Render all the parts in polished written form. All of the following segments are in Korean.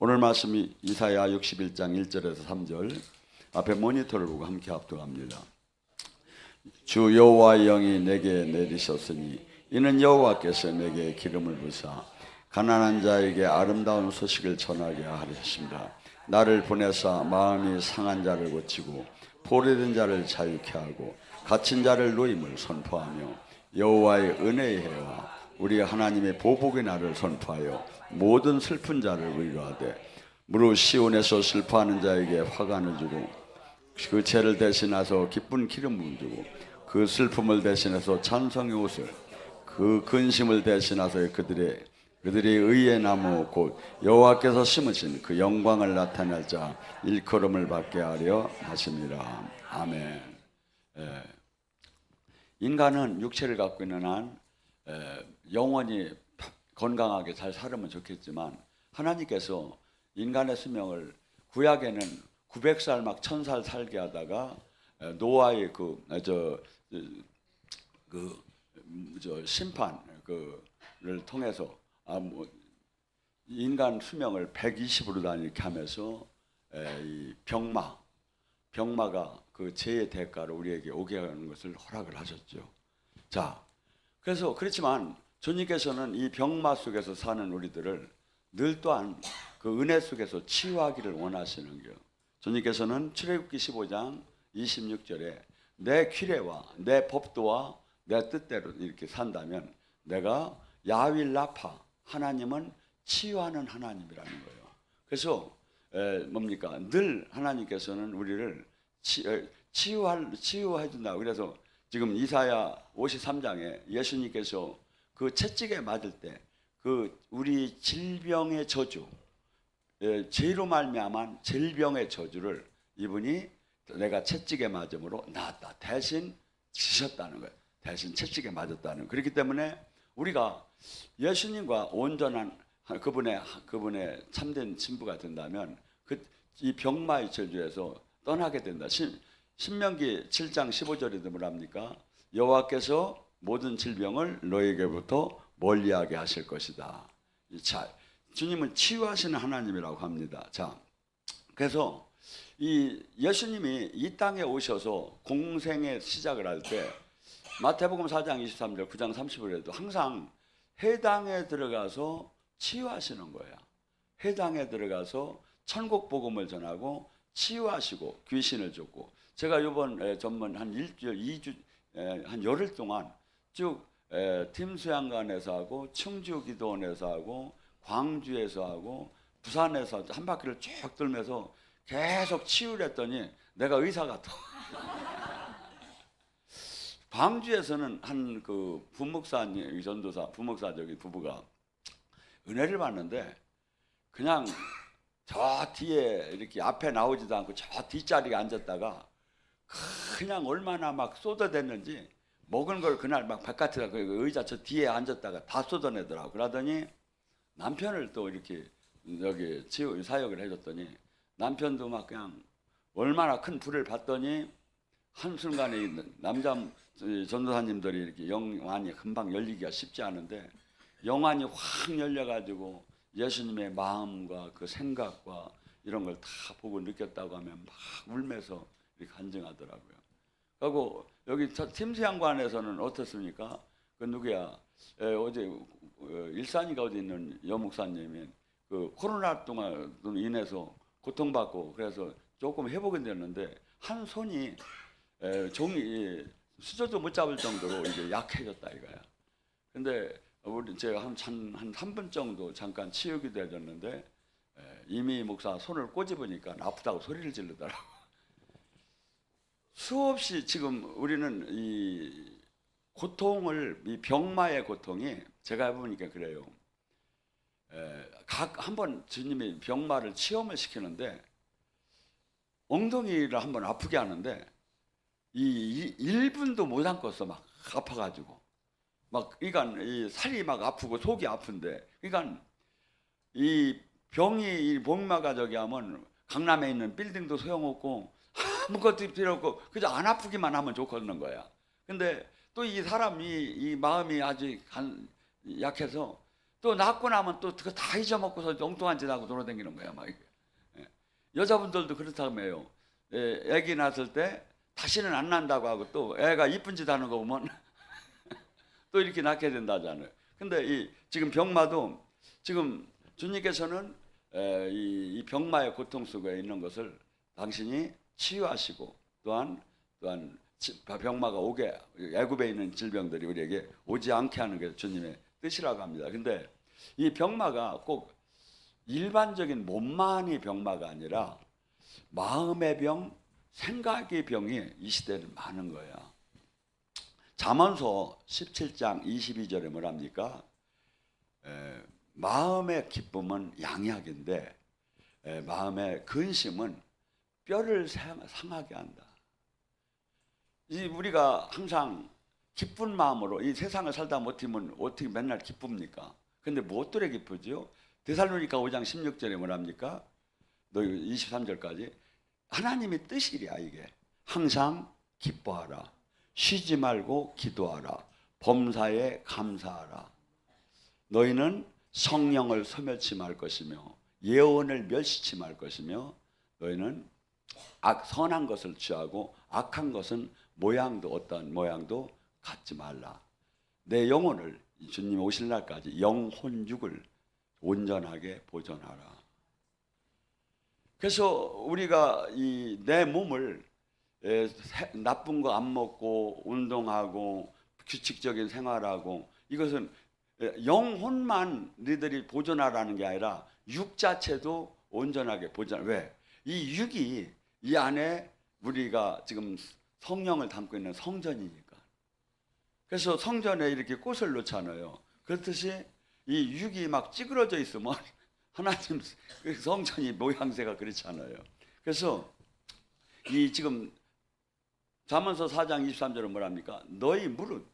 오늘 말씀이 이사야 61장 1절에서 3절 앞에 모니터를 보고 함께 합독합니다. 주 여호와의 영이 내게 내리셨으니 이는 여호와께서 내게 기름을 부사 가난한 자에게 아름다운 소식을 전하게 하셨습니다. 나를 보내사 마음이 상한 자를 고치고 포로된 자를 자유케 하고 갇힌 자를 노임을 선포하며 여호와의 은혜의 해와 우리 하나님의 보복의 날을 선포하여 모든 슬픈 자를 위로하되 무릇 시온에서 슬퍼하는 자에게 화관을 주고 그 죄를 대신하서 기쁜 기름을 주고 그 슬픔을 대신해서 찬송의 옷을 그 근심을 대신하서 그들의 의의 나무 곧 여호와께서 심으신 그 영광을 나타낼 자 일컬음을 받게 하려 하십니다. 아멘. 인간은 육체를 갖고 있는 한 영원히 건강하게 잘 살으면 좋겠지만 하나님께서 인간의 수명을 구약에는 900살 막 1000살 살게 하다가 노아의 심판을 통해서 인간 수명을 120으로 이렇게 하면서 이 병마가 그 죄의 대가로 우리에게 오게 하는 것을 허락을 하셨죠. 자, 그래서 그렇지만 주님께서는 이 병마 속에서 사는 우리들을 늘 또한 그 은혜 속에서 치유하기를 원하시는 거예요. 주님께서는 출애굽기 15장 26절에 내 규례와 내 법도와 내 뜻대로 이렇게 산다면 내가 야윌 라파 하나님은 치유하는 하나님이라는 거예요. 그래서 뭡니까? 늘 하나님께서는 우리를 치유해 준다. 그래서 지금 이사야 53장에 예수님께서 그 채찍에 맞을 때 그 우리 질병의 저주, 죄로 말미암은 질병의 저주를 이분이 내가 채찍에 맞음으로 나았다. 대신 지셨다는 거예요. 대신 채찍에 맞았다는. 그렇기 때문에 우리가 예수님과 온전한 그분의 참된 신부가 된다면 이 병마의 저주에서 떠나게 된다. 신명기 7장 15절에도 뭐랍니까? 여호와께서 모든 질병을 너에게부터 멀리하게 하실 것이다. 자, 주님은 치유하시는 하나님이라고 합니다. 자, 그래서 이 예수님이 이 땅에 오셔서 공생의 시작을 할 때 마태복음 4장 23절 9장 30절에도 항상 회당에 들어가서 치유하시는 거야. 회당에 들어가서 천국 복음을 전하고 치유하시고 귀신을 쫓고 제가 이번 전문 한 일주일 2주 한 열흘 동안 쭉 팀수양관에서 하고 충주기도원에서 하고 광주에서 하고 부산에서 한 바퀴를 쭉 돌면서 계속 치유를 했더니 내가 의사 같아. 광주에서는 한 그 부목사님, 전도사, 부목사 저기 부부가 은혜를 받는데 그냥 저 뒤에 이렇게 앞에 나오지도 않고 저 뒷자리에 앉았다가 그냥 얼마나 막 쏟아댔는지 먹은 걸 그날 막 바깥에 그 의자 저 뒤에 앉았다가 다 쏟아내더라고. 그러더니 남편을 또 이렇게 여기 치유 사역을 해줬더니 남편도 막 그냥 얼마나 큰 불을 받더니 한순간에 남자 전도사님들이 이렇게 영안이 금방 열리기가 쉽지 않은데 영안이 확 열려가지고 예수님의 마음과 그 생각과 이런 걸 다 보고 느꼈다고 하면 막 울면서 이렇게 간증하더라고요. 그리고 여기 팀수양관에서는 어떻습니까? 그 누구야? 어제 일산이가 어디 있는 여목사님이 그 코로나 동안 인해서 고통받고 그래서 조금 회복은 됐는데 한 손이 종이 수저도 못 잡을 정도로 이제 약해졌다 이거야. 근데 우리 제가 한 3분 정도 잠깐 치유기도 해줬는데 이미 목사 손을 꼬집으니까 아프다고 소리를 지르더라고. 수없이 지금 우리는 이 고통을 이 병마의 고통이 제가 해보니까 그래요. 각 한번 주님이 병마를 체험을 시키는데 엉덩이를 한번 아프게 하는데 이 1분도 못 안고서 막 아파가지고 막 그러니까 이 살이 막 아프고 속이 아픈데 그러니까 이 병이 이 병마가 저기 하면 강남에 있는 빌딩도 소용없고 아무것도 필요 없고 그저 안 아프기만 하면 좋겠는 거야. 근데 또 이 사람이 이 마음이 아주 약해서 또 낳고 나면 또 그거 다 잊어먹고서 엉뚱한 짓 하고 돌아다니는 거야 막. 예. 여자분들도 그렇다며요. 애기 낳았을 때 다시는 안 난다고 하고 또 애가 이쁜 짓 하는 거 보면 또 이렇게 낳게 된다잖아요. 근데 지금 병마도 지금 주님께서는 이 병마의 고통 속에 있는 것을 당신이 치유하시고 또한 병마가 오게, 애굽에 있는 질병들이 우리에게 오지 않게 하는 게 주님의 뜻이라고 합니다. 근데 이 병마가 꼭 일반적인 몸만이 병마가 아니라 마음의 병, 생각의 병이 이 시대는 많은 거야. 잠언서 17장 22절에 뭐랍니까? 마음의 기쁨은 양약인데 마음의 근심은 뼈를 상하게 한다. 우리가 항상 기쁜 마음으로 이 세상을 살다 못하면 어떻게 맨날 기쁩니까? 근데 무엇들에 기쁘죠? 데살로니가 5장 16절에 뭐랍니까? 너 23절까지 하나님의 뜻이랴 이게. 항상 기뻐하라. 쉬지 말고 기도하라. 범사에 감사하라. 너희는 성령을 소멸치 말 것이며 예언을 멸시치 말 것이며 너희는 선한 것을 취하고 악한 것은 어떠한 모양도 갖지 말라. 내 영혼을 주님 오실 날까지 영혼육을 온전하게 보존하라. 그래서 우리가 내 몸을 나쁜 거 안 먹고 운동하고 규칙적인 생활하고 이것은 영혼만 너희들이 보존하라는 게 아니라 육 자체도 온전하게 보존. 왜? 이 육이 이 안에 우리가 지금 성령을 담고 있는 성전이니까. 그래서 성전에 이렇게 꽃을 놓잖아요. 그렇듯이 이 육이 막 찌그러져 있으면 하나님 성전이 모양새가 그렇지 않아요. 그래서 지금 잠언서 4장 23절은 뭐랍니까? 너희 무릇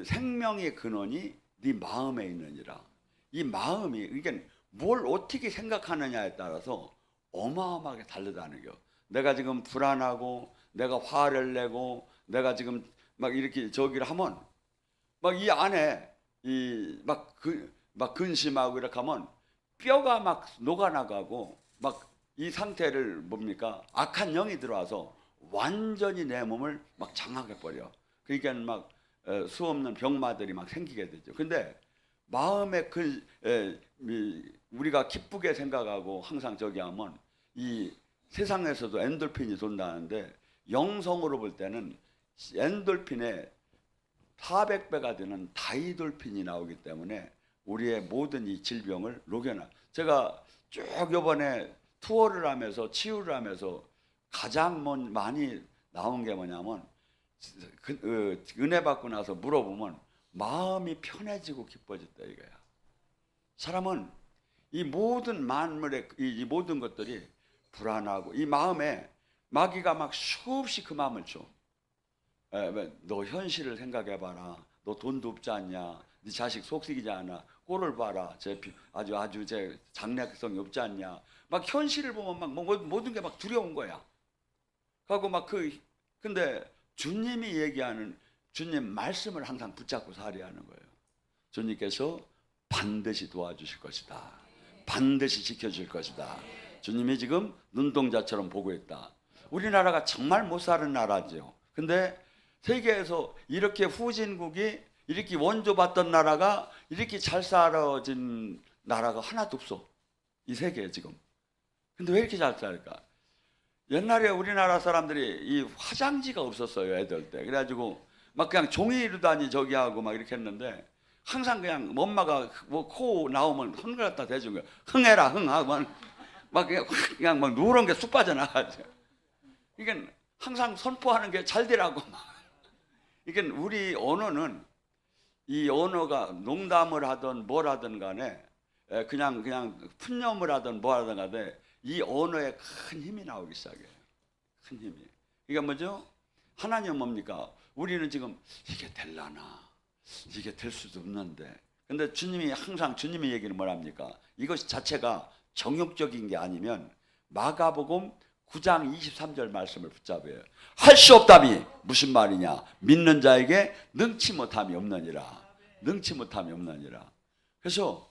생명의 근원이 네 마음에 있느니라. 이 마음이 그러니까 뭘 어떻게 생각하느냐에 따라서 어마어마하게 다르다는 거. 내가 지금 불안하고 내가 화를 내고 내가 지금 막 이렇게 저기를 하면 막 이 안에 막 근심하고 이렇게 하면 뼈가 막 녹아나가고 막 이 상태를 뭡니까? 악한 영이 들어와서 완전히 내 몸을 막 장악해 버려. 그러니까 막 수없는 병마들이 막 생기게 되죠. 근데 마음에 우리가 기쁘게 생각하고 항상 저기 하면 이 세상에서도 엔돌핀이 돈다는데 영성으로 볼 때는 엔돌핀의 400배가 되는 다이돌핀이 나오기 때문에 우리의 모든 이 질병을 녹여놔. 제가 쭉 이번에 투어를 하면서 치유를 하면서 가장 많이 나온 게 뭐냐면 은혜 받고 나서 물어보면 마음이 편해지고 기뻐졌다 이거야. 사람은 이 모든 만물의 이 모든 것들이 불안하고 이 마음에 마귀가 막 수없이 그 마음을 줘. 너 현실을 생각해봐라. 너 돈도 없지 않냐? 네 자식 속썩이지 않아? 꼴을 봐라. 아주 제 장래성이 없지 않냐? 막 현실을 보면 막 모든 게 막 두려운 거야. 하고 막 근데 주님이 얘기하는 주님 말씀을 항상 붙잡고 살아야 하는 거예요. 주님께서 반드시 도와주실 것이다. 반드시 지켜줄 것이다. 주님이 지금 눈동자처럼 보고 있다. 우리나라가 정말 못 사는 나라죠. 근데 세계에서 이렇게 후진국이 이렇게 원조받던 나라가 이렇게 잘 살아진 나라가 하나도 없어. 이 세계에 지금. 근데 왜 이렇게 잘 살까? 옛날에 우리나라 사람들이 이 화장지가 없었어요. 애들 때. 그래가지고 막 그냥 종이로다니 저기 하고 막 이렇게 했는데 항상 그냥 엄마가 뭐 코 나오면 흥을 갖다 대준 거야. 흥해라 흥하고 막 그냥 막 누런 게 쑥 빠져나가죠. 이게 항상 선포하는 게 잘 되라고 막. 이게 우리 언어는 이 언어가 농담을 하든 뭘 하든 간에 그냥 푼념을 하든 뭐 하든 간에 이 언어에 큰 힘이 나오기 시작해요. 큰 힘이. 이게 뭐죠? 하나님은 뭡니까? 우리는 지금 이게 될라나? 이게 될 수도 없는데. 근데 주님이 항상 주님의 얘기는 뭐랍니까? 이것 자체가 정욕적인 게 아니면 마가복음 9장 23절 말씀을 붙잡아요. 할 수 없다미 무슨 말이냐? 믿는 자에게 능치 못함이 없느니라. 능치 못함이 없느니라. 그래서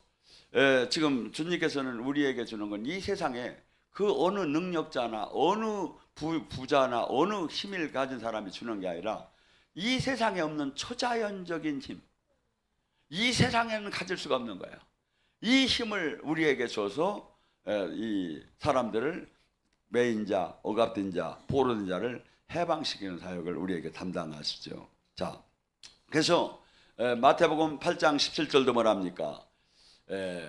지금 주님께서는 우리에게 주는 건 이 세상에 그 어느 능력자나 어느 부자나 어느 힘을 가진 사람이 주는 게 아니라 이 세상에 없는 초자연적인 힘, 이 세상에는 가질 수가 없는 거예요. 이 힘을 우리에게 줘서 이 사람들을 매인 자, 억압된 자, 포로된 자를 해방시키는 사역을 우리에게 담당하시죠. 자, 그래서 마태복음 8장 17절도 뭐랍니까?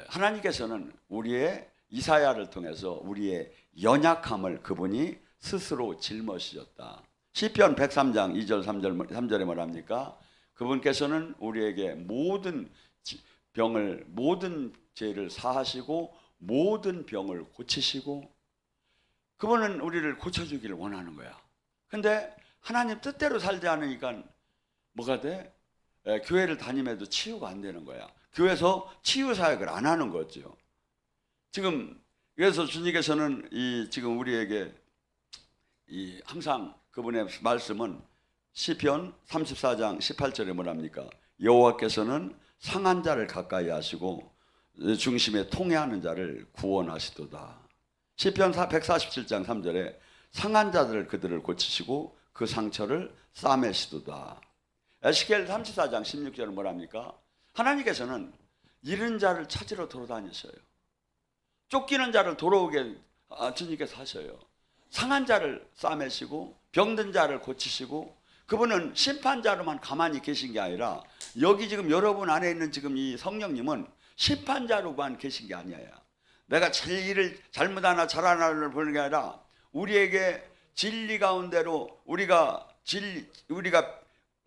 하나님께서는 우리의 이사야를 통해서 우리의 연약함을 그분이 스스로 짊어지셨다. 시편 103장 2절 3절에 뭐랍니까? 그분께서는 우리에게 모든 병을, 모든 죄를 사하시고 모든 병을 고치시고 그분은 우리를 고쳐주기를 원하는 거야. 근데 하나님 뜻대로 살지 않으니까 뭐가 돼? 교회를 다님해도 치유가 안 되는 거야. 교회에서 치유 사역을 안 하는 거죠. 지금 그래서 주님께서는 지금 우리에게 항상 그분의 말씀은 시편 34장 18절에 뭐랍니까? 여호와께서는 상한 자를 가까이 하시고 중심에 통해하는 자를 구원하시도다. 시편 147장 3절에 상한 자들 그들을 고치시고 그 상처를 싸매시도다. 에스겔 34장 16절은 뭐랍니까? 하나님께서는 잃은 자를 찾으러 돌아다니셔요. 쫓기는 자를 돌아오게 주님께서 하셔요. 상한 자를 싸매시고 병든 자를 고치시고 그분은 심판자로만 가만히 계신 게 아니라 여기 지금 여러분 안에 있는 지금 이 성령님은 심판자로만 계신 게 아니에요. 내가 일을 잘못하나 잘하나를 보는 게 아니라 우리에게 진리 가운데로 우리가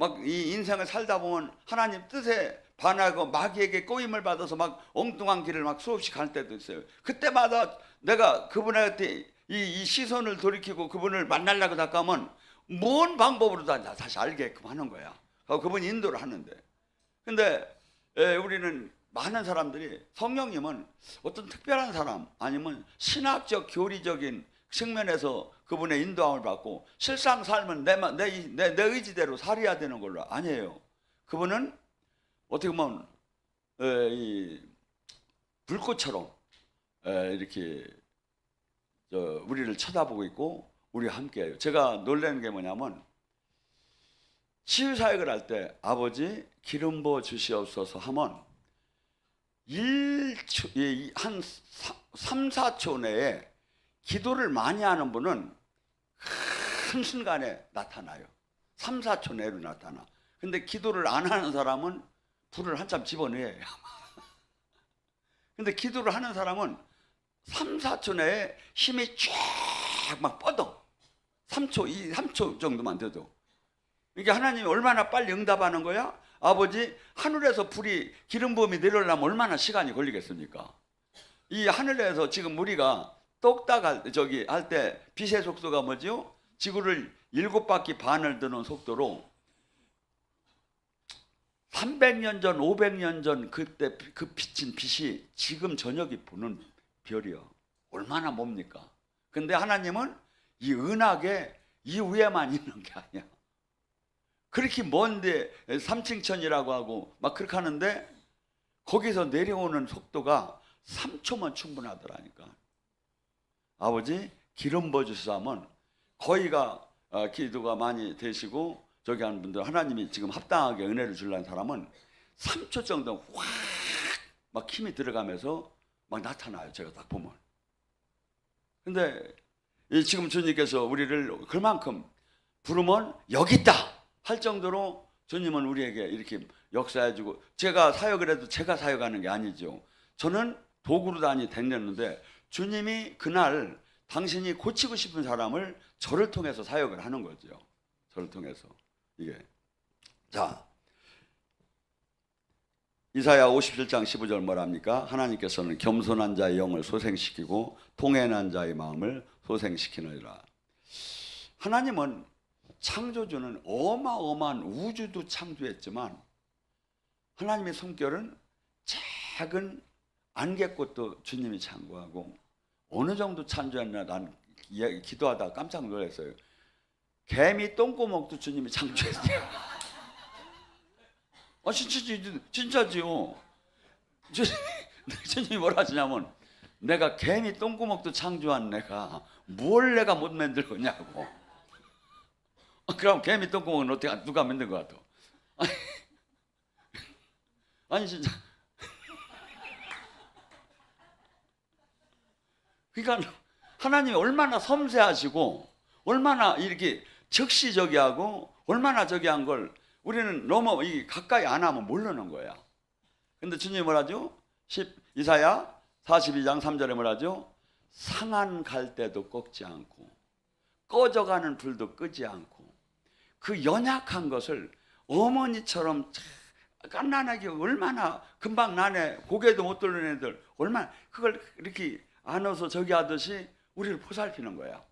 막 이 인생을 살다 보면 하나님 뜻에 반하고 마귀에게 꼬임을 받아서 막 엉뚱한 길을 막 수없이 갈 때도 있어요. 그때마다 내가 그분한테 이 시선을 돌이키고 그분을 만나려고 닦아면 뭔 방법으로 다시 알게끔 하는 거야. 그분이 인도를 하는데. 근데 우리는 많은 사람들이 성령님은 어떤 특별한 사람 아니면 신학적 교리적인 측면에서 그분의 인도함을 받고 실상 삶은 내 의지대로 살아야 되는 걸로 아니에요. 그분은 어떻게 보면 이 불꽃처럼 이렇게 우리를 쳐다보고 있고 우리와 함께해요. 제가 놀라는 게 뭐냐면 치유사역을 할 때 아버지 기름 부어 주시옵소서 하면 한 3, 4초 내에 기도를 많이 하는 분은 한순간에 나타나요. 3, 4초 내로 나타나. 근데 기도를 안 하는 사람은 불을 한참 집어넣어요. 근데 기도를 하는 사람은 3, 4초 내에 힘이 쫙 막 뻗어. 3초 정도만 돼도. 이게 하나님이 얼마나 빨리 응답하는 거야? 아버지, 하늘에서 불이 기름 부음이 내려오려면 얼마나 시간이 걸리겠습니까? 이 하늘에서 지금 우리가 똑딱 할 때 빛의 속도가 뭐죠? 지구를 7바퀴 반을 드는 속도로 300년 전, 500년 전 그때 그 비친 빛이 지금 저녁에 보는 별이요. 얼마나 뭡니까? 근데 하나님은 이 은하계 이 위에만 있는 게 아니야. 그렇게 먼데 삼층천이라고 하고 막 그렇게 하는데 거기서 내려오는 속도가 3초면 충분하더라니까. 아버지 기름 부어주시소 하면 거의가 기도가 많이 되시고 저기 하는 분들 하나님이 지금 합당하게 은혜를 주려는 사람은 3초 정도 확 막 힘이 들어가면서 막 나타나요. 제가 딱 보면. 근데 지금 주님께서 우리를 그만큼 부르면 여기 있다 할 정도로 주님은 우리에게 이렇게 역사해주고 제가 사역을 해도 제가 사역하는 게 아니죠. 저는 도구로 다녔는데 주님이 그날 당신이 고치고 싶은 사람을 저를 통해서 사역을 하는 거죠. 저를 통해서. 이게. 자, 이사야 57장 15절 뭐랍니까? 하나님께서는 겸손한 자의 영을 소생시키고 통행한 자의 마음을 소생시키느니라. 하나님은 창조주는 어마어마한 우주도 창조했지만 하나님의 성결은 작은 안개꽃도 주님이 창조하고 어느 정도 창조했나 난 기도하다가 깜짝 놀랐어요. 개미 똥구멍도 주님이 창조했어요. 진짜지요. 주님이 뭐라 하시냐면 내가 개미 똥구멍도 창조한 내가 뭘 내가 못 만들겠냐고. 그럼 개미 똥구멍은 어떻게 누가 만든 것 같아? 아니 진짜. 그러니까 하나님이 얼마나 섬세하시고 얼마나 이렇게 적시적이하고 얼마나 저기한 걸 우리는 너무 가까이 안 하면 모르는 거야. 근데 주님이 뭐라죠? 이사야 42장 3절에 뭐라죠? 상한 갈대도 꺾지 않고 꺼져가는 불도 끄지 않고 그 연약한 것을 어머니처럼 깐난하게 얼마나 금방 나네 고개도 못 돌리는 애들 얼마나 그걸 이렇게 안아서 저기 하듯이 우리를 보살피는 거야.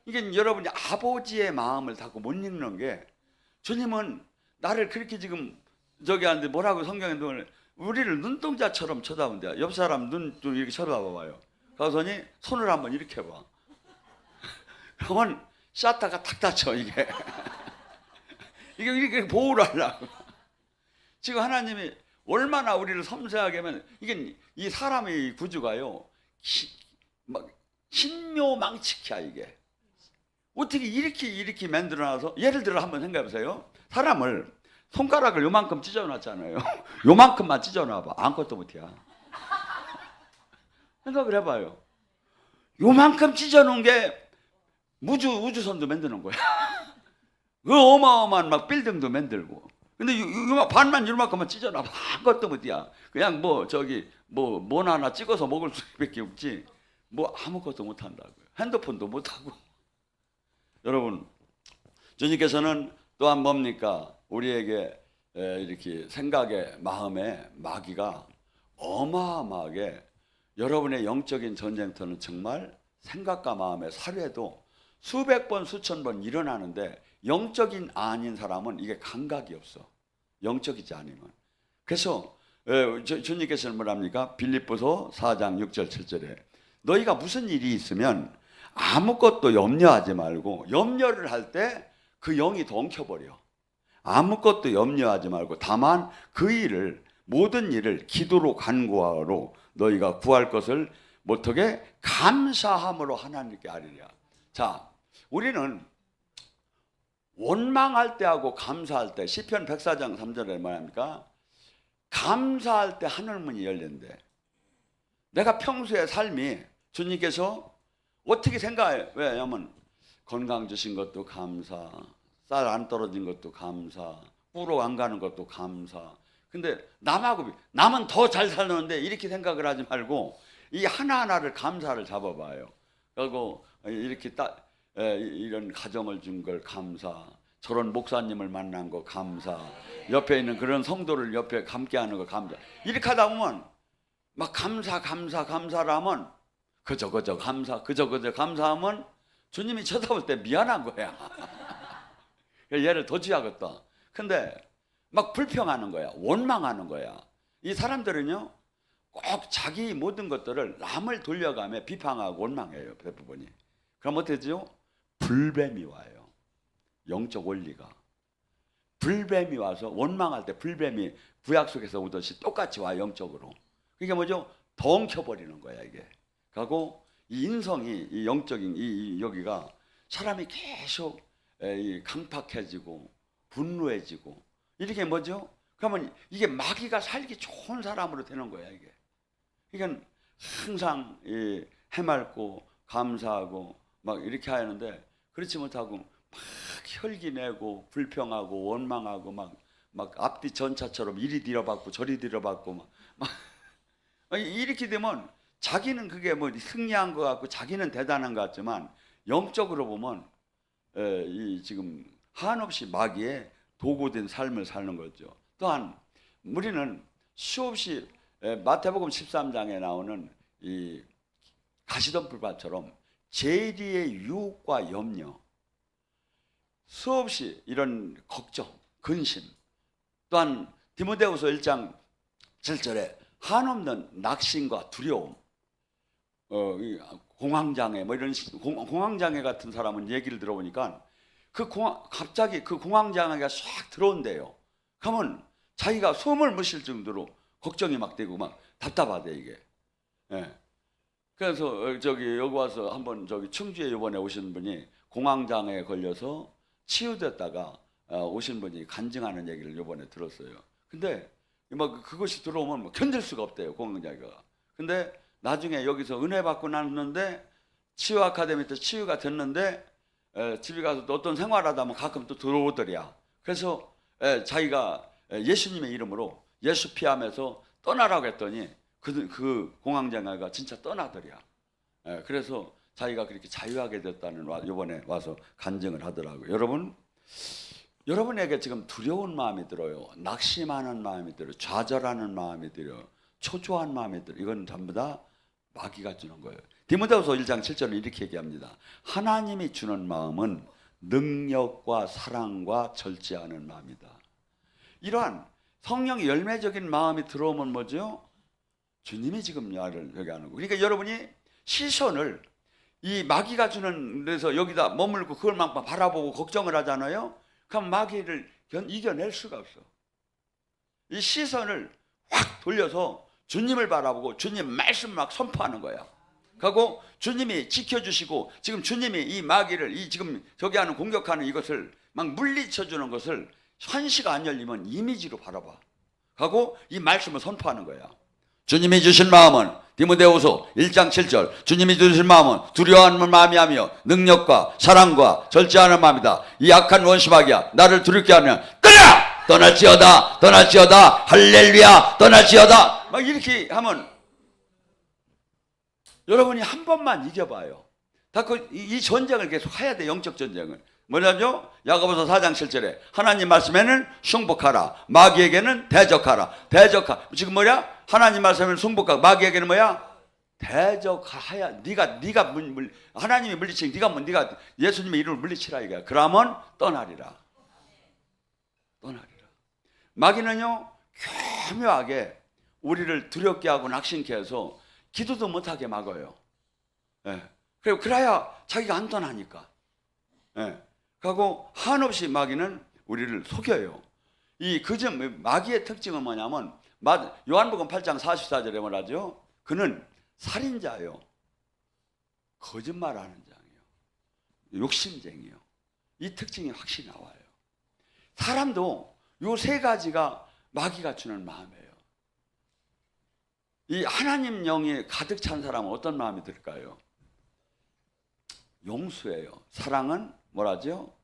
이게 여러분이 아버지의 마음을 자꾸 못 읽는 게 주님은 나를 그렇게 지금 저기 하는데 뭐라고 성경에 우리를 눈동자처럼 쳐다본대요. 옆 사람 눈 좀 이렇게 쳐다봐봐요. 가서니 손을 한번 이렇게 봐. 그러면 샤타가 탁 닫혀 이게. 이게 이렇게 보호를 하려고. 지금 하나님이 얼마나 우리를 섬세하게 하면 이게 이 사람의 구주가요. 막 신묘망측이야 이게. 어떻게 이렇게 만들어놔서 예를 들어 한번 생각해 보세요. 사람을 손가락을 요만큼 찢어놨잖아요. 요만큼만 찢어놔봐. 아무것도 못해. 생각을 해봐요. 요만큼 찢어놓은 게 우주선도 만드는 거야. 그 어마어마한 막 빌딩도 만들고. 근데 반만 요만큼만 찢어놔봐. 아무것도 못해. 그냥 뭐 하나 찍어서 먹을 수밖에 없지. 뭐 아무것도 못한다고요. 핸드폰도 못하고. 여러분, 주님께서는 또한 뭡니까? 우리에게 이렇게 생각의 마음의 마귀가 어마어마하게 여러분의 영적인 전쟁터는 정말 생각과 마음의 살해도 수백 번 수천 번 일어나는데 영적인 아닌 사람은 이게 감각이 없어. 영적이지 않으면. 그래서 주님께서는 뭐랍니까? 빌립보서 4장 6절 7절에 너희가 무슨 일이 있으면 아무것도 염려하지 말고 염려를 할 때 그 영이 더 엉켜버려. 아무것도 염려하지 말고 다만 그 일을 모든 일을 기도로 간구하로 너희가 구할 것을 어떻게 감사함으로 하나님께 아뢰랴. 자, 우리는 원망할 때하고 감사할 때 시편 104장 3절에 뭐합니까? 감사할 때 하늘문이 열린대. 내가 평소의 삶이 주님께서 어떻게 생각해? 왜냐면 건강 주신 것도 감사, 쌀 안 떨어진 것도 감사, 뿌러 안 가는 것도 감사. 근데 남은 더 잘 살았는데 이렇게 생각을 하지 말고 이 하나하나를 감사를 잡아봐요. 그리고 이렇게 이런 가정을 준 걸 감사, 저런 목사님을 만난 거 감사, 옆에 있는 그런 성도를 옆에 함께하는 거 감사. 이렇게 하다 보면 막 감사라면 그저 감사하면 주님이 쳐다볼 때 미안한 거야. 얘를 더 쥐야겠다. 근데 막 불평하는 거야. 원망하는 거야. 이 사람들은요 꼭 자기 모든 것들을 남을 돌려가며 비판하고 원망해요. 대부분이. 그럼 어떻게 되죠? 불뱀이 와요. 영적 원리가. 불뱀이 와서 원망할 때 불뱀이 구약 속에서 오듯이 똑같이 와 영적으로. 그게 뭐죠? 더 엉켜버리는 거야 이게. 그리고 이 인성이 이 영적인 이 여기가 사람이 계속 강팍해지고 분노해지고 이렇게 뭐죠? 그러면 이게 마귀가 살기 좋은 사람으로 되는 거야 이게. 그러니까 항상 해맑고 감사하고 막 이렇게 하는데 그렇지 못하고 막 혈기 내고 불평하고 원망하고 막 앞뒤 전차처럼 이리 뒤려받고 저리 뒤려받고 막 이렇게 되면 자기는 그게 뭐 승리한 것 같고 자기는 대단한 것 같지만 영적으로 보면 이 지금 한없이 마귀의 도구된 삶을 사는 거죠. 또한 우리는 수없이 마태복음 13장에 나오는 이 가시덤불밭처럼 재리의 유혹과 염려, 수없이 이런 걱정, 근심, 또한 디모데후서 1장 7절에 한없는 낙심과 두려움, 공황장애 뭐 이런 공황장애 같은 사람은 얘기를 들어보니까 갑자기 그 공황장애가 싹 들어온대요. 그러면 자기가 숨을 못 쉴 정도로 걱정이 막 되고 막 답답하대 이게. 예. 그래서 여기 와서 한번 충주에 이번에 오신 분이 공황장애에 걸려서 치유됐다가 오신 분이 간증하는 얘기를 이번에 들었어요. 근데 막 그것이 들어오면 견딜 수가 없대요, 공황장애가. 근데 나중에 여기서 은혜 받고 났는데 치유 아카데미 때 치유가 됐는데 집에 가서 또 어떤 생활하다 보면 가끔 또 들어오더랴. 그래서 자기가 예수님의 이름으로 예수 피하면서 떠나라고 했더니 그 공황장애가 진짜 떠나더랴. 그래서 자기가 그렇게 자유하게 됐다는 이번에 와서 간증을 하더라고요. 여러분에게 지금 두려운 마음이 들어요. 낙심하는 마음이 들어요. 좌절하는 마음이 들어요. 초조한 마음이 들어요. 이건 전부 다 마귀가 주는 거예요. 디모데후서 1장 7절은 이렇게 얘기합니다. 하나님이 주는 마음은 능력과 사랑과 절제하는 마음이다. 이러한 성령의 열매적인 마음이 들어오면 뭐죠? 주님이 지금 나를 여기 하는 거. 그러니까 여러분이 시선을 이 마귀가 주는 데서 여기다 머물고 그걸 막 바라보고 걱정을 하잖아요. 그럼 마귀를 이겨낼 수가 없어. 이 시선을 확 돌려서 주님을 바라보고 주님 말씀 막 선포하는 거야. 그리고 주님이 지켜주시고 지금 주님이 이 마귀를 이 지금 저기 하는 공격하는 이것을 막 물리쳐 주는 것을 현시가 안 열리면 이미지로 바라봐. 하고 이 말씀을 선포하는 거야. 주님이 주신 마음은 디모데후서 1장 7절 주님이 주신 마음은 두려워하는 마음이 하며 능력과 사랑과 절제하는 마음이다. 이 악한 원수 마귀야 나를 두렵게 하면 떠나! 떠날지어다 떠날지어다 할렐루야 떠날지어다 막 이렇게 하면 여러분이 한 번만 이겨봐요. 이 전쟁을 계속 해야 돼. 영적 전쟁을. 뭐냐죠? 야고보서 4장 7절에 하나님 말씀에는 승복하라. 마귀에게는 대적하라. 지금 뭐야? 하나님 말씀에는 승복하고 마귀에게는 뭐야? 대적하야. 네가 하나님이 물리치니 네가 예수님의 이름을 물리치라 이거야. 그러면 떠나리라. 마귀는요 교묘하게 우리를 두렵게 하고 낙심케 해서 기도도 못하게 막아요. 그리고 그래야 자기가 안 떠나니까. 그리고 한없이 마귀는 우리를 속여요. 마귀의 특징은 뭐냐면 요한복음 8장 44절에 뭐라죠? 그는 살인자요, 거짓말하는 자예요, 욕심쟁이요. 이 특징이 확실히 나와요. 사람도 요 세 가지가 마귀가 주는 마음이에요. 이 하나님 영이 가득 찬 사람은 어떤 마음이 들까요? 용수예요. 사랑은 뭐라죠?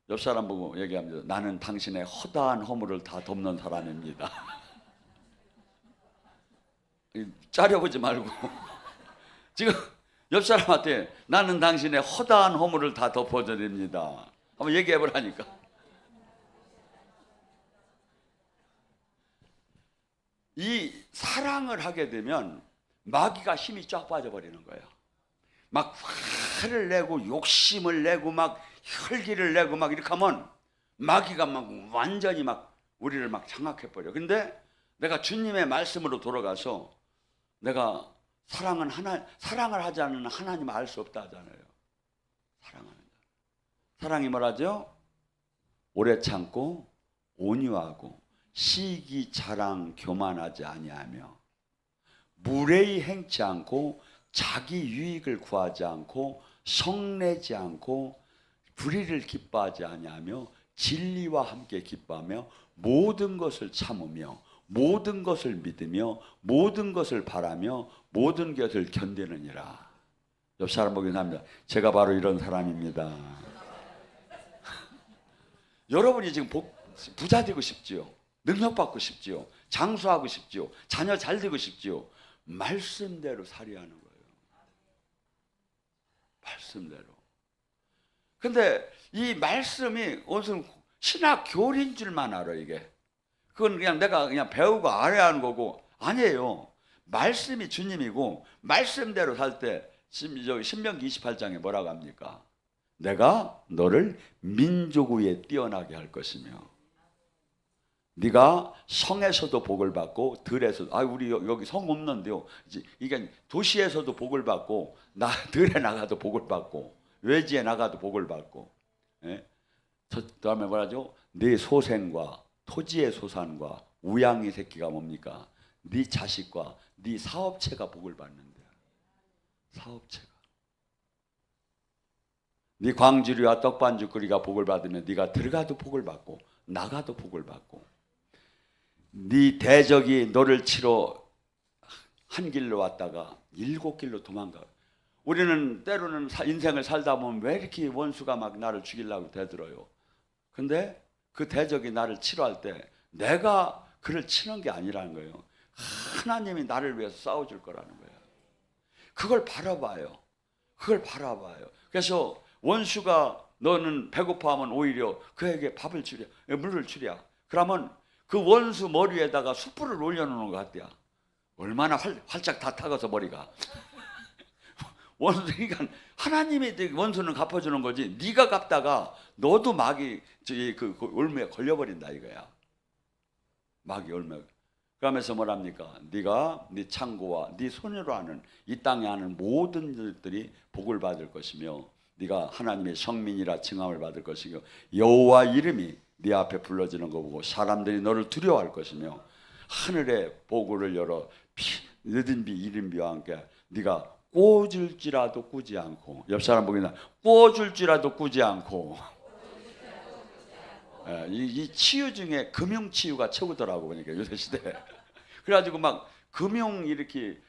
옆 사람 보고 얘기합니다. 나는 당신의 허다한 허물을 다 덮는 사람입니다. 짜려보지 말고 지금 옆 사람한테 나는 당신의 허다한 허물을 다 덮어드립니다. 한번 얘기해보라니까. 이 사랑을 하게 되면 마귀가 힘이 쫙 빠져버리는 거예요. 막 화를 내고 욕심을 내고 막 혈기를 내고 막 이렇게 하면 마귀가 막 완전히 막 우리를 막 장악해버려. 근데 내가 주님의 말씀으로 돌아가서 내가 사랑을 하지 않는 하나님을 알 수 없다 하잖아요. 사랑이 뭐라죠? 오래 참고 온유하고 시기 자랑 교만하지 아니하며 무례히 행치 않고 자기 유익을 구하지 않고 성내지 않고 불의를 기뻐하지 아니하며 진리와 함께 기뻐하며 모든 것을 참으며 모든 것을 믿으며 모든 것을 바라며 모든 것을 견디느니라. 옆 사람 보긴 합니다. 제가 바로 이런 사람입니다. 여러분이 지금 부자 되고 싶지요? 능력받고 싶지요? 장수하고 싶지요? 자녀 잘 되고 싶지요? 말씀대로 살이하는 거예요. 말씀대로. 근데 이 말씀이 무슨 신학 교리인 줄만 알아 이게. 그건 그냥 내가 그냥 배우고 알아야 하는 거고 아니에요. 말씀이 주님이고 말씀대로 살 때 신명기 28장에 뭐라고 합니까? 내가 너를 민족 위에 뛰어나게 할 것이며 네가 성에서도 복을 받고 들에서도 우리 여기 성 없는데요. 이게 도시에서도 복을 받고 들에 나가도 복을 받고 외지에 나가도 복을 받고 그다음에 뭐라죠? 네 소생과 토지의 소산과 우양이 새끼가 뭡니까? 네 자식과 네 사업체가 복을 받는다. 사업체가. 네 광주리와 떡반죽거리가 복을 받으면 네가 들어가도 복을 받고 나가도 복을 받고, 네 대적이 너를 치러 한 길로 왔다가 7길로 도망가. 우리는 때로는 인생을 살다 보면 왜 이렇게 원수가 막 나를 죽이려고 대들어요. 근데 그 대적이 나를 치러 할 때 내가 그를 치는 게 아니라는 거예요. 하나님이 나를 위해서 싸워줄 거라는 거예요. 그걸 바라봐요. 그걸 바라봐요. 그래서 원수가 너는 배고파하면 오히려 그에게 밥을 주랴, 물을 주랴. 그러면 그 원수 머리에다가 숯불을 올려놓는 것 같대요. 얼마나 활짝 다 타가서 머리가. 원수, 그러니까 하나님이 원수는 갚아주는 거지. 네가 갚다가 너도 마귀 그 올무에 걸려버린다 이거야. 마귀 올무에. 그러면서 뭐랍니까? 네가 네 창고와 네 손으로 하는 이 땅에 하는 모든 일들이 복을 받을 것이며, 네가 하나님의 성민이라 칭함을 받을 것이며, 여호와 이름이 네 앞에 불러지는 거 보고 사람들이 너를 두려워할 것이며, 하늘의 보고를 열어 늦은 비 이른 비와 함께 네가 꽂을지라도 꾸지 않고, 옆 사람 보기나 꽂을지라도 꾸지 않고. 이 치유 중에 금융 치유가 최고더라고 보니까 요새 시대에. 그래가지고 막 금융 이렇게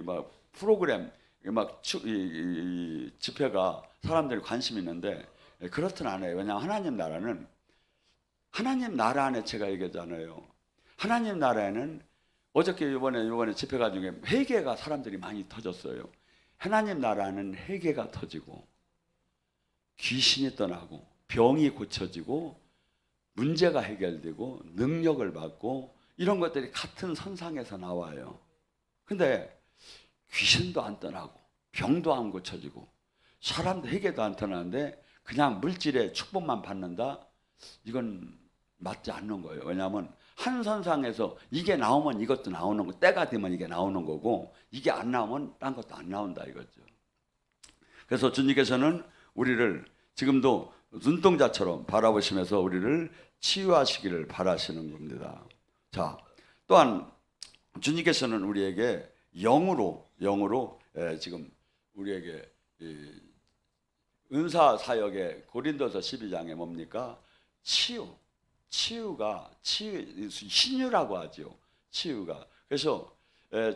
막 프로그램 막 집회가 사람들이 관심 있는데 그렇든 않아요. 왜냐하면 하나님 나라 안에 제가 얘기했잖아요. 하나님 나라에는 어저께 이번에 집회가 중에 회개가 사람들이 많이 터졌어요. 하나님 나라는 회개가 터지고 귀신이 떠나고 병이 고쳐지고 문제가 해결되고 능력을 받고 이런 것들이 같은 선상에서 나와요. 근데 귀신도 안 떠나고 병도 안 고쳐지고 사람도 회개도 안 떠나는데 그냥 물질의 축복만 받는다? 이건 맞지 않는 거예요. 왜냐하면 한 선상에서 이게 나오면 이것도 나오는 거, 때가 되면 이게 나오는 거고, 이게 안 나오면 딴 것도 안 나온다 이거죠. 그래서 주님께서는 우리를 지금도 눈동자처럼 바라보시면서 우리를 치유하시기를 바라시는 겁니다. 자, 또한 주님께서는 우리에게 영으로 지금 우리에게 은사 사역의 고린도서 12장에 뭡니까? 치유가 신유라고 하죠. 치유가. 그래서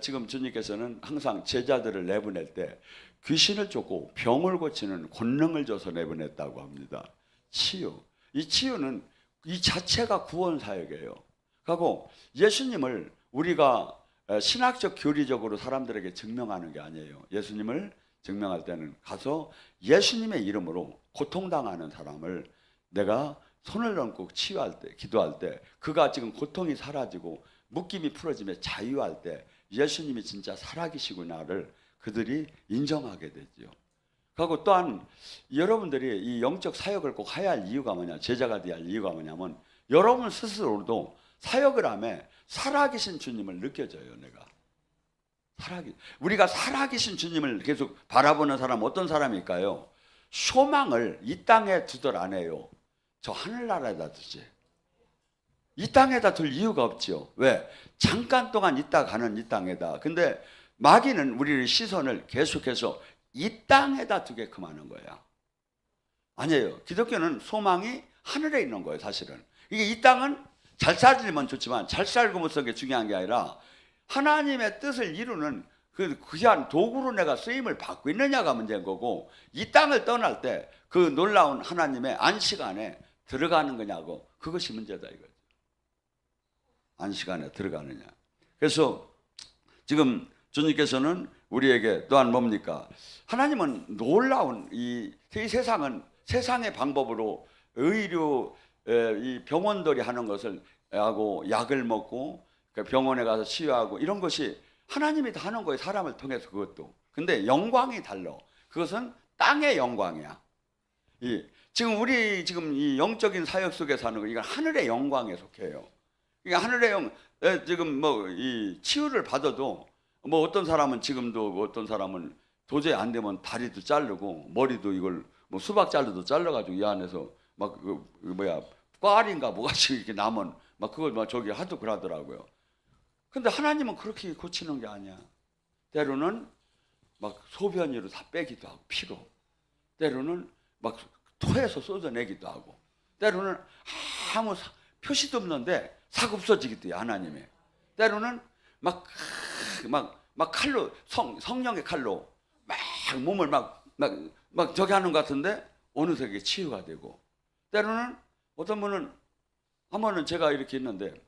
지금 주님께서는 항상 제자들을 내보낼 때 귀신을 쫓고 병을 고치는 권능을 줘서 내보냈다고 합니다. 치유. 이 치유는 이 자체가 구원 사역이에요. 그리고 예수님을 우리가 신학적 교리적으로 사람들에게 증명하는 게 아니에요. 예수님을 증명할 때는 가서 예수님의 이름으로 고통당하는 사람을 내가 손을 얹고 치유할 때, 기도할 때, 그가 지금 고통이 사라지고 묶임이 풀어지며 자유할 때 예수님이 진짜 살아계시구나를 그들이 인정하게 되죠. 그리고 또한 여러분들이 이 영적 사역을 꼭 해야 할 이유가 뭐냐, 제자가 되어야 할 이유가 뭐냐면 여러분 스스로도 사역을 하며 살아계신 주님을 느껴져요. 내가 우리가 살아계신 주님을 계속 바라보는 사람 어떤 사람일까요? 소망을 이 땅에 두들 안 해요. 저 하늘나라에다 두지. 이 땅에다 둘 이유가 없죠. 왜? 잠깐 동안 있다 가는 이 땅에다. 근데 마귀는 우리의 시선을 계속해서 이 땅에다 두게끔 하는 거야. 아니에요. 기독교는 소망이 하늘에 있는 거예요. 사실은 이게 이 땅은 잘 살면 좋지만 잘 살고 못 사는 게 중요한 게 아니라 하나님의 뜻을 이루는 그한 도구로 내가 쓰임을 받고 있느냐가 문제인 거고, 이 땅을 떠날 때 그 놀라운 하나님의 안식 안에 들어가는 거냐고, 그것이 문제다 이거죠. 안식 안에 들어가느냐. 그래서 지금 주님께서는 우리에게 또한 뭡니까? 하나님은 놀라운 이 세상은 세상의 방법으로 의료 이 병원들이 하는 것을 하고 약을 먹고 병원에 가서 치유하고 이런 것이 하나님이 다 하는 거예요. 사람을 통해서 그것도. 근데 영광이 달라. 그것은 땅의 영광이야. 지금 우리 이 영적인 사역 속에서 하는 거, 이건 하늘의 영광에 속해요. 그러니까 하늘의 지금 이 치유를 받아도 어떤 사람은 지금도 어떤 사람은 도저히 안 되면 다리도 자르고 머리도 이걸 수박 잘라도 잘라가지고 이 안에서 꽈리인가 뭐가 이렇게 남은 그걸 저기 하도 그러더라고요. 근데 하나님은 그렇게 고치는 게 아니야. 때로는 막 소변으로 다 빼기도 하고, 피로. 때로는 막 토해서 쏟아내기도 하고, 때로는 아무 표시도 없는데 싹 없어지기도 해, 하나님이. 때로는 막 칼로, 성령의 칼로 막 몸을 막 저기 하는 것 같은데 어느새 그게 치유가 되고, 때로는 어떤 분은, 한 번은 제가 이렇게 있는데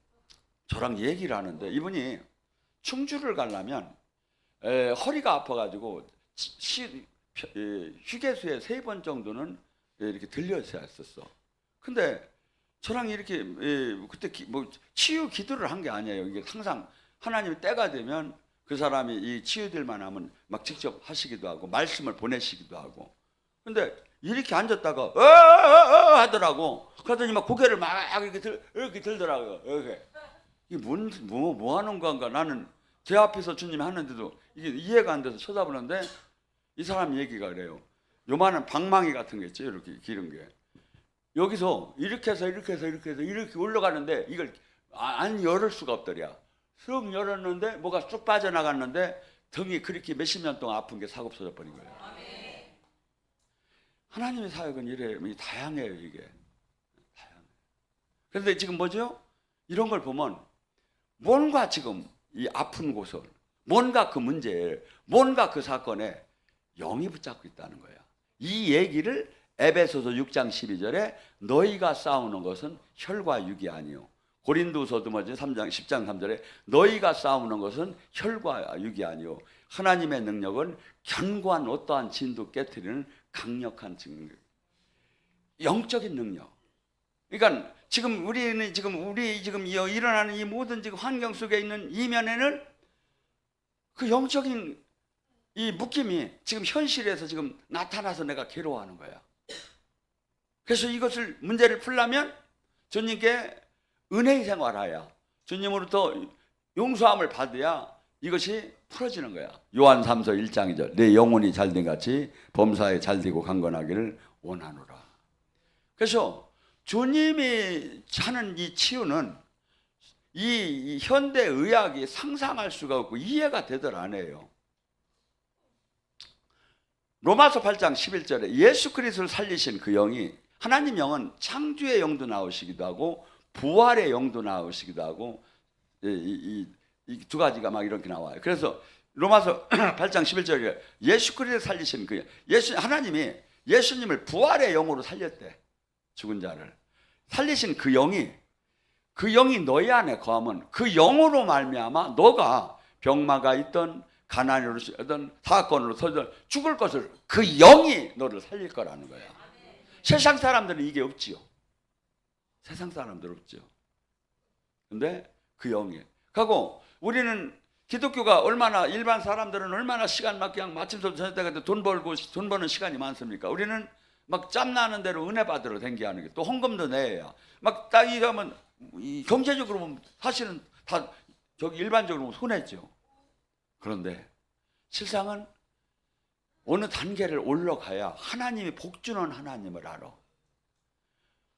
저랑 얘기를 하는데, 이분이 충주를 가려면 허리가 아파가지고 휴게소에 3번 정도는 이렇게 들렸어야 했었어. 근데 저랑 이렇게 그때 뭐 치유 기도를 한 게 아니에요. 이게 항상 하나님이 때가 되면 그 사람이 이 치유될만 하면 막 직접 하시기도 하고 말씀을 보내시기도 하고. 근데 이렇게 앉았다가 하더라고. 그러더니 막 고개를 막 이렇게 들더라고요. 이게 뭐 하는 건가? 나는 제 앞에서 주님이 하는데도 이게 이해가 안 돼서 쳐다보는데, 이 사람 얘기가 그래요. 요만한 방망이 같은 게 있죠, 이렇게 기른 게. 여기서 이렇게 해서 이렇게 올라가는데 이걸 안 열을 수가 없더랴. 쑥 열었는데 뭐가 쑥 빠져나갔는데 등이 그렇게 몇십 년 동안 아픈 게 싹 없어져 버린 거예요. 하나님의 사역은 이래요. 다양해요, 이게. 다양해요. 그런데 지금 뭐죠? 이런 걸 보면 뭔가 지금 이 아픈 곳을, 뭔가 그 문제에, 뭔가 그 사건에 영이 붙잡고 있다는 거야. 이 얘기를 에베소서 6장 12절에 너희가 싸우는 것은 혈과 육이 아니요. 고린도서도 뭐지? 3장 10장 3절에 너희가 싸우는 것은 혈과 육이 아니요. 하나님의 능력은 견고한 어떠한 진도 깨트리는 강력한 능력. 영적인 능력. 그러니까 지금 우리 지금 일어나는 이 모든 지금 환경 속에 있는 이면에는 그 영적인 이 묶임이 지금 현실에서 지금 나타나서 내가 괴로워하는 거야. 그래서 이것을 문제를 풀려면 주님께 은혜의 생활하야, 주님으로부터 용서함을 받아야 이것이 풀어지는 거야. 요한 3서 1장 2절 내 영혼이 잘된 같이 범사에 잘되고 강건하기를 원하노라. 그래서 주님이 하는 이 치유는 이 현대 의학이 상상할 수가 없고 이해가 되들 안 해요. 로마서 8장 11절에 예수 그리스도를 살리신 그 영이, 하나님 영은 창조의 영도 나오시기도 하고 부활의 영도 나오시기도 하고, 이 두 가지가 막 이렇게 나와요. 그래서 로마서 8장 11절에 예수 그리스도를 살리신 그 하나님이 예수님을 부활의 영으로 살렸대. 죽은 자를 살리신 그 영이 너희 안에 거하면 그 영으로 말미암아 너가 병마가 있던 가난으로 있던 사건으로 서든 죽을 것을 그 영이 너를 살릴 거라는 거야. 세상 사람들은 이게 없지요. 세상 사람들 없죠. 근데 그 영이 하고, 우리는 기독교가 얼마나, 일반 사람들은 얼마나 시간 막 그냥 마침소 저녁 때 돈 버는 시간이 많습니까? 우리는 막 짬나는 대로 은혜 받으러 댕기하는 게, 또 헌금도 내야 막 땅이 가면 경제적으로 보면 사실은 다 저기 일반적으로 보면 손해죠. 그런데 실상은 어느 단계를 올라가야 하나님이 복 주는 하나님을 알아.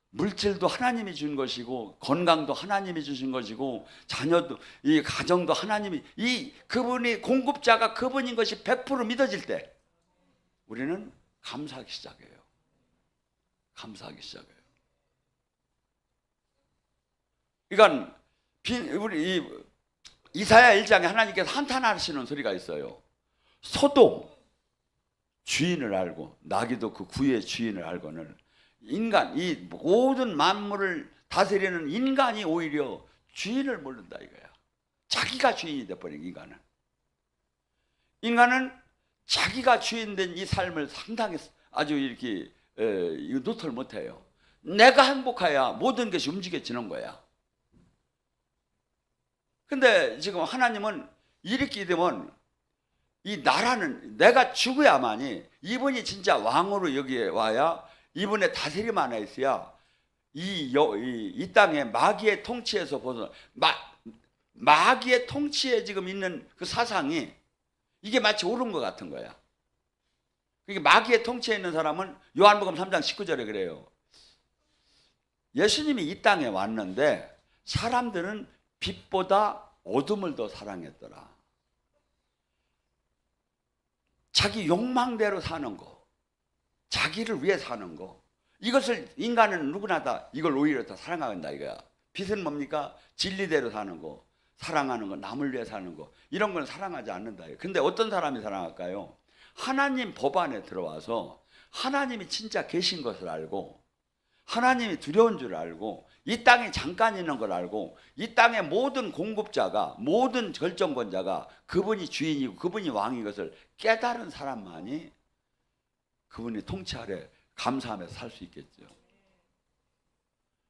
물질도 하나님이 준 것이고 건강도 하나님이 주신 것이고 자녀도, 이 가정도 하나님이, 그분이 공급자가 그분인 것이 100% 믿어질 때 우리는 감사하기 시작해요. 감사하기 시작해요. 그러니까 우리 이사야 1장에 하나님께서 한탄하시는 소리가 있어요. 소도 주인을 알고 나귀도 그 구의 주인을 알고는, 인간, 이 모든 만물을 다스리는 인간이 오히려 주인을 모른다 이거야. 자기가 주인이 돼버린 인간은 자기가 주인된 이 삶을 상당히 아주 이렇게 노트를 못해요. 내가 행복해야 모든 것이 움직여지는 거야. 근데 지금 하나님은 이렇게 되면 이 나라는 내가 죽어야만이, 이분이 진짜 왕으로 여기에 와야, 이분의 다스림 안에 있어야 이 땅에 마귀의 통치에서 벗어나, 마귀의 통치에 지금 있는 그 사상이 이게 마치 옳은 것 같은 거야. 그러니까 마귀의 통치에 있는 사람은 요한복음 3장 19절에 그래요. 예수님이 이 땅에 왔는데 사람들은 빛보다 어둠을 더 사랑했더라. 자기 욕망대로 사는 거, 자기를 위해 사는 거, 이것을 인간은 누구나 다 이걸 오히려 더 사랑한다 이거야. 빛은 뭡니까? 진리대로 사는 거, 사랑하는 거, 남을 위해 사는 거, 이런 건 사랑하지 않는다. 근데 어떤 사람이 사랑할까요? 하나님 법 안에 들어와서 하나님이 진짜 계신 것을 알고, 하나님이 두려운 줄 알고, 이 땅에 잠깐 있는 걸 알고, 이 땅의 모든 공급자가, 모든 결정권자가 그분이 주인이고 그분이 왕인 것을 깨달은 사람만이 그분이 통치 아래 감사하면서 살 수 있겠죠.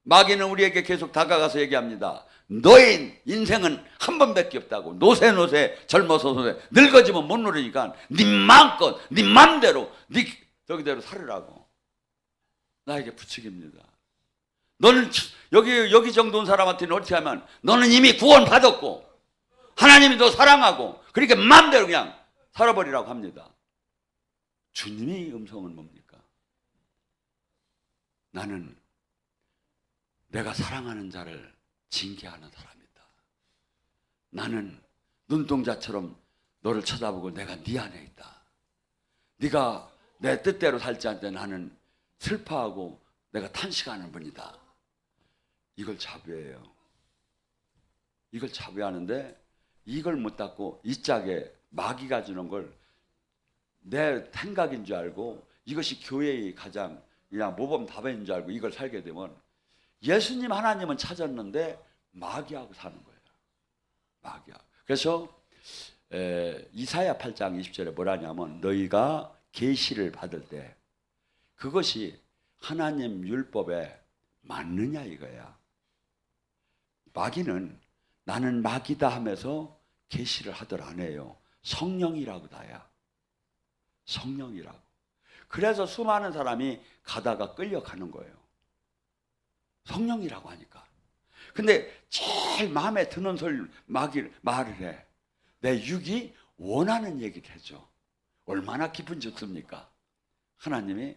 마귀는 우리에게 계속 다가가서 얘기합니다. 너의 인생은 한 번밖에 없다고. 노세 젊어서 노세, 늙어지면 못 누르니까 네 마음껏 네 맘대로 네 저기대로 살으라고 나에게 부추깁니다. 너는 여기 정도 온 사람한테는 어떻게 하면 너는 이미 구원 받았고 하나님이 너 사랑하고 그러니까 마음대로 그냥 살아버리라고 합니다. 주님의 음성은 뭡니까? 나는 내가 사랑하는 자를 징계하는 사람이다. 나는 눈동자처럼 너를 쳐다보고 내가 네 안에 있다. 네가 내 뜻대로 살지 않을 때 나는 슬퍼하고 내가 탄식하는 분이다. 이걸 자부해요. 이걸 자부하는데 이걸 못 닫고 이 짝에 마귀가 주는 걸 내 생각인 줄 알고 이것이 교회의 가장 그냥 모범 답인 줄 알고 이걸 살게 되면 예수님 하나님은 찾았는데 마귀하고 사는 거예요. 마귀하고. 그래서 이사야 8장 20절에 뭐라냐면 너희가 계시를 받을 때 그것이 하나님 율법에 맞느냐 이거야. 마귀는 나는 마귀다 하면서 계시를 하들 안 해요. 성령이라고 다야. 성령이라고. 그래서 수많은 사람이 가다가 끌려가는 거예요. 성령이라고 하니까. 근데 제일 마음에 드는 소리 말을 해. 내 육이 원하는 얘기를 해줘. 얼마나 기분 좋습니까? 하나님이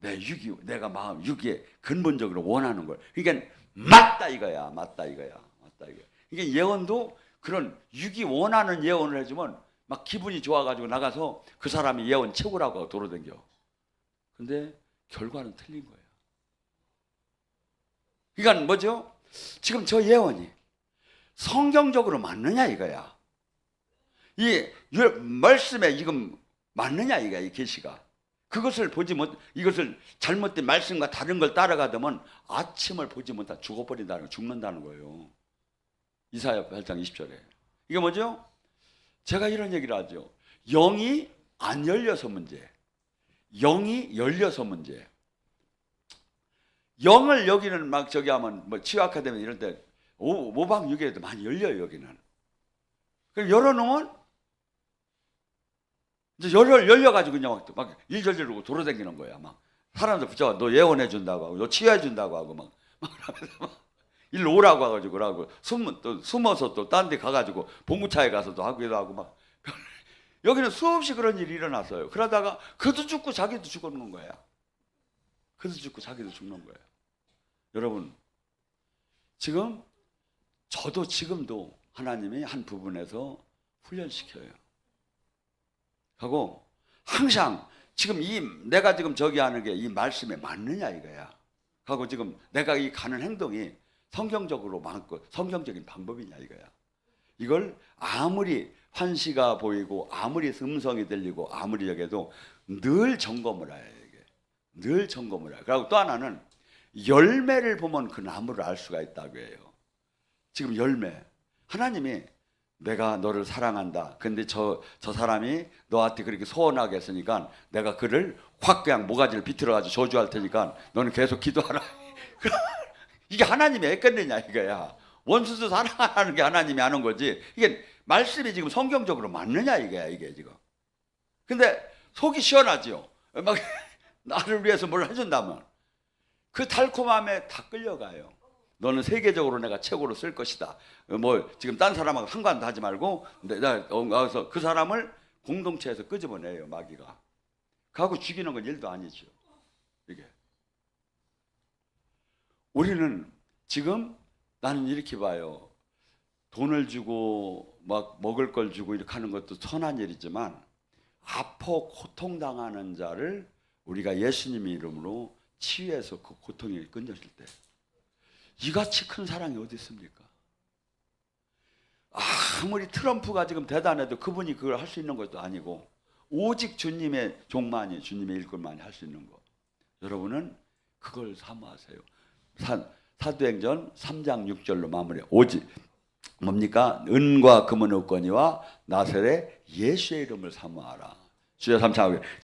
내 육이, 내가 마음, 육이 근본적으로 원하는 걸. 그러니까 맞다 이거야. 맞다 이거야. 맞다 이거야. 이게 예언도 그런 육이 원하는 예언을 해주면 막 기분이 좋아가지고 나가서 그 사람이 예언 최고라고 하고 돌아다녀. 근데 결과는 틀린 거예요. 그러니까 뭐죠? 지금 저 예언이 성경적으로 맞느냐 이거야. 이 말씀에 지금 맞느냐 이거야. 이 계시가. 그것을 보지 못, 이것을 잘못된 말씀과 다른 걸 따라가다면 아침을 보지 못하 죽어버린다는 거, 죽는다는 거예요. 이사야 8장 20절에. 이게 뭐죠? 제가 이런 얘기를 하죠. 영이 안 열려서 문제. 영이 열려서 문제. 영을 여기는 막 저기 하면 뭐 치유 아카데미 이럴 때 5박 6일에도 많이 열려요 여기는. 그럼 열어놓으면 이제 열려가지고 그냥 막 일절지르고 돌아다니는 거야. 막 사람들 붙잡아 너 예언해 준다고 하고 너 치유해 준다고 하고 막 그러면서 막 일로 오라고 하가지고 그러고 숨어서 또 딴 데 가가지고 봉구차에 가서 또 하기도 하고 막 여기는 수없이 그런 일이 일어났어요. 그러다가 그도 죽고 자기도 죽는 거야. 그도 죽고 자기도 죽는 거예요. 여러분 지금 저도 지금도 하나님이 한 부분에서 훈련시켜요. 하고 항상 지금 내가 지금 저기 하는 게 이 말씀에 맞느냐 이거야. 하고 지금 내가 이 가는 행동이 성경적으로 맞고 성경적인 방법이냐 이거야. 이걸 아무리 환시가 보이고 아무리 음성이 들리고 아무리 여겨도 늘 점검을 해요. 이게 늘 점검을 해요. 그리고 또 하나는 열매를 보면 그 나무를 알 수가 있다고 해요. 지금 열매. 하나님이 내가 너를 사랑한다. 근데 저 사람이 너한테 그렇게 소원하게 했으니까 내가 그를 확 그냥 모가지를 비틀어가지고 저주할 테니까 너는 계속 기도하라. 이게 하나님이 했겠느냐 이거야. 원수도 사랑하는 게 하나님이 하는 거지. 이게 말씀이 지금 성경적으로 맞느냐 이거야 이게 지금. 근데 속이 시원하지요. 막 나를 위해서 뭘 해준다면 그 달콤함에 다 끌려가요. 너는 세계적으로 내가 최고로 쓸 것이다. 뭐 지금 딴 사람하고 상관도 하지 말고 그래서 그 사람을 공동체에서 끄집어내요 마귀가. 가고 죽이는 건 일도 아니죠. 이게 우리는 지금 나는 이렇게 봐요. 돈을 주고 막 먹을 걸 주고 이렇게 하는 것도 선한 일이지만 아파 고통당하는 자를 우리가 예수님의 이름으로 치유해서 그 고통이 끊어질 때 이같이 큰 사랑이 어디 있습니까? 아무리 트럼프가 지금 대단해도 그분이 그걸 할 수 있는 것도 아니고 오직 주님의 종만이, 주님의 일꾼만이 할 수 있는 거. 여러분은 그걸 사모하세요. 사도행전 3장 6절로 마무리. 오직 뭡니까? 은과 금은 없거니와 나사렛 예수의 이름을 사모하라. 주여 삼창하고